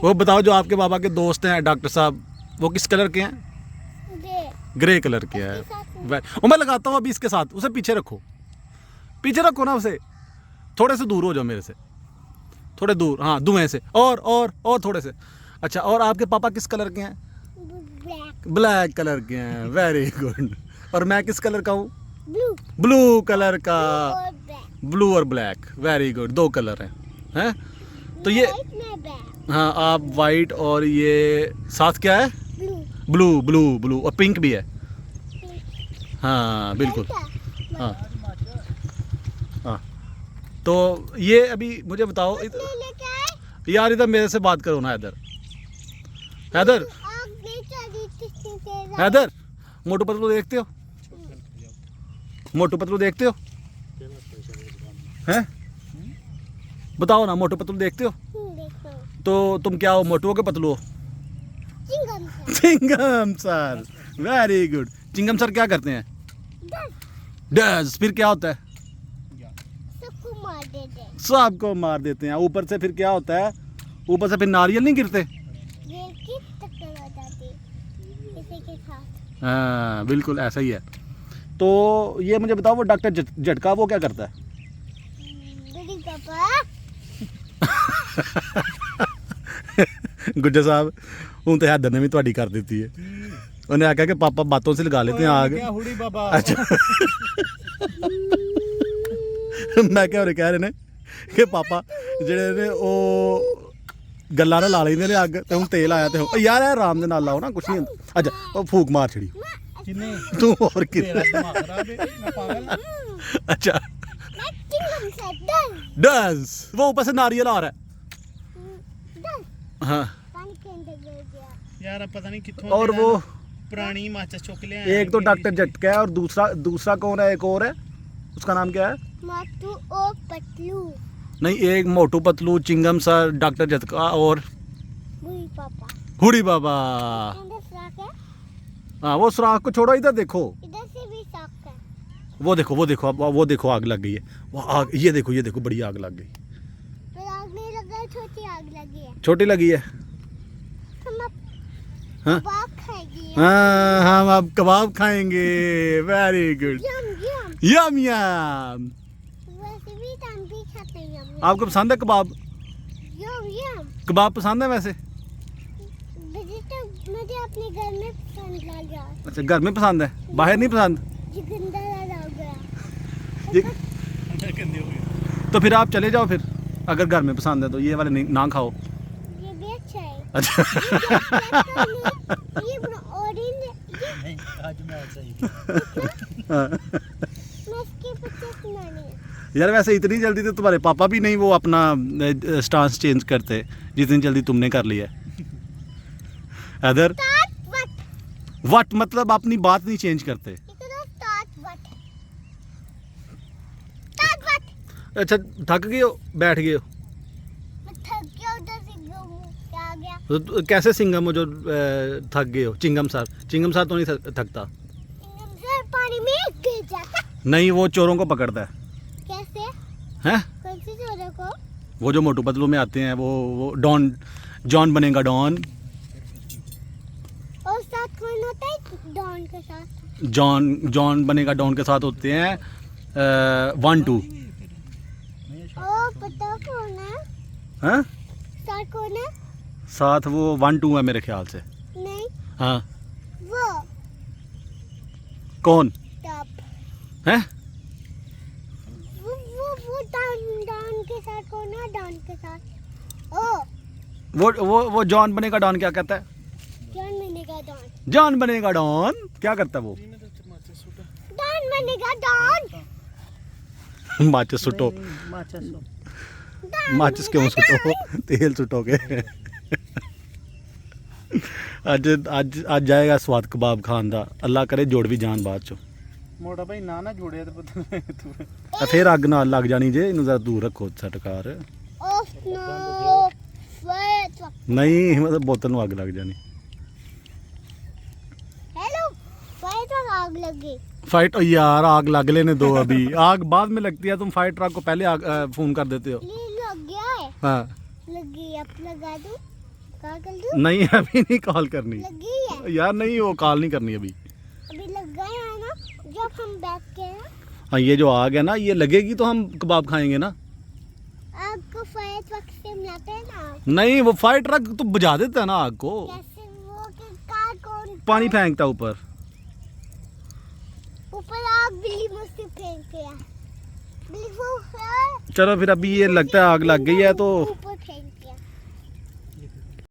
वो बताओ जो आपके पापा के दोस्त हैं डॉक्टर साहब, वो किस कलर के हैं? ग्रे कलर के हैं। मैं लगाता हूँ अभी इसके साथ, उसे पीछे रखो, पीछे रखो ना उसे, थोड़े से दूर हो जाओ मेरे से, थोड़े दूर, हाँ धुएं से, और थोड़े से। अच्छा, और आपके पापा किस कलर के हैं? ब्लैक कलर के हैं। Very good. और मैं किस कलर का हूँ? ब्लू कलर का। ब्लू और ब्लैक, वेरी गुड, 2 कलर हैं। तो ये, हाँ आप वाइट, और ये साथ क्या है? ब्लू और पिंक भी है। हाँ बिल्कुल, हाँ हाँ। तो ये अभी मुझे बताओ यार, इधर मेरे से बात करो ना, इधर हैदर, हैदर, मोटू पतलू देखते हो? मोटू पतलू देखते हो? हैं? बताओ ना, मोटू पतलू देखते हो? तो तुम क्या हो, मोटू हो के पतलू हो? Chewing gum sir, very good. Chewing gum sir क्या करते हैं? डज, फिर क्या होता है? सबको मार देते हैं। ऊपर से फिर क्या होता है? ऊपर से फिर नारियल नहीं गिरते? हाँ बिल्कुल ऐसा ही है। तो ये मुझे बताओ, वो डॉक्टर झटका वो क्या करता है? गुज्जर साहब, हूँ तो हैदर ने भी थोड़ी कर दी है। उन्हें आख्या कि पापा बातों से लगा लेते हैं आग। अच्छा मैं क्या कह रहे ने कि पापा जेड़े ने ओ गल्ला ना ला लेंदे ने अग, ते हुण तेल आया ते यार आराम दे नाल लाओ ना, कुछ नहीं होंदा। अच्छा ओ फूक मार छड़ी तू, और कि अच्छा डांस, वो ऊपर से नारियल आ रहा है। हाँ यार पता नहीं कितों, और वो पुरानी माचिस चुक ले। एक तो डॉक्टर झटका है, और दूसरा कौन है? एक और है, उसका नाम क्या है? मोटू और पतलू। नहीं, एक मोटू पतलू, चिंगम सर, डॉक्टर झटका और हुडी पापा। हाँ वो सुराख को छोड़ो, इधर देखो, इधर से भी साफ है। वो देखो आग लग गई है। वो आग, ये देखो बड़ी आग लग गई। पर आग नहीं लगा है, छोटी आग लगी है। छोटी लगी है। हम अब कबाब खाएंगे। हाँ हम अब कबाब खाएंगे। वेरी गुड, यम यम। वैसे भी हम भी खाते हैं यम। आपको पसंद है कबाब? यम कबाब पसंद है वैसे? मुझे अपने घर में पसंद आ गया। अच्छा घर में पसंद है, बाहर नहीं पसंद? ये गंदा हो गया। तो फिर आप चले जाओ फिर, अगर घर में पसंद है तो ये वाले ना खाओ। ये भी अच्छा है। अच्छा ये ऑरेंज नहीं, आज मैं ऐसा ही मैं इसके पीछे सुनानी है। यार वैसे इतनी जल्दी तो तुम्हारे पापा भी नहीं वो अपना स्टांस चेंज करते जितनी जल्दी तुमने कर लिया है। अदर वट मतलब अपनी बात नहीं चेंज करते। अच्छा थक गए हो, बैठ गए हो? मैं थक गया, उधर से आ गया। तो कैसे सिंगम हो जो थक गए हो? चिंगम सर तो नहीं थकता। सर पानी में गिर जाता। नहीं, वो चोरों को पकड़ता है। कैसे? हैं? कौन से चोरों को? वो जो मोटू पतलू में आते हैं, वो डॉन, जॉन बनेगा डॉन। और साथ कौन होता है डॉन के साथ? जॉन बनेगा डॉन के साथ होते हैं 1 2। ओ पता कौन है? हैं? साथ कौन है? साथ वो 1 2 है मेरे ख्याल से। नहीं, हाँ वो कौन टॉप है? वो डॉन के साथ कौन है? डॉन के साथ वो जॉन बनेगा डॉन क्या कहता है? डॉन बनेगा डॉन। जॉन बनेगा डॉन क्या करता है वो? डॉन बनेगा डॉन। माचिस सुटो, माचिस क्यों सुटो, तेल सुटोगे। आज जाएगा स्वाद कबाब खान दा, अल्लाह करे जोड़ भी जान बाद चो। मोटा भाई ना जोड़े तो पता फिर अग ना लग जानी जे, इनू जरा दूर रखो सटकार। नहीं मतलब बोतल में अग लग जानी। हेलो, फायर ट्रक आग लगी। फाइट यार आग लग लेने दो अभी, आग बाद में लगती है, तुम फायर ट्रक को पहले फोन कर देते हो। ये लग गया है। हाँ लग गई, अब लगा दूं? कॉल कर दूं? नहीं अभी नहीं कॉल करनी लगी है यार, नहीं वो कॉल नहीं करनी अभी। अभी लग गए हैं ना जब हम बैठ के हैं हाँ ये जो आग है ना, ये लगेगी तो हम कबाब खाएंगे ना। आपको फायर ट्रक से मिलाते हैं ना नहीं वो फायर ट्रक तो बुझा देता है ना आग को, कैसे वो कि कार कौन पानी फेंकता ऊपर। ऊपर आग बिल्ली मुझसे फेंक के है बिल्ली वो है चलो फिर अभी ये लगता है आग लग गई है तो ऊपर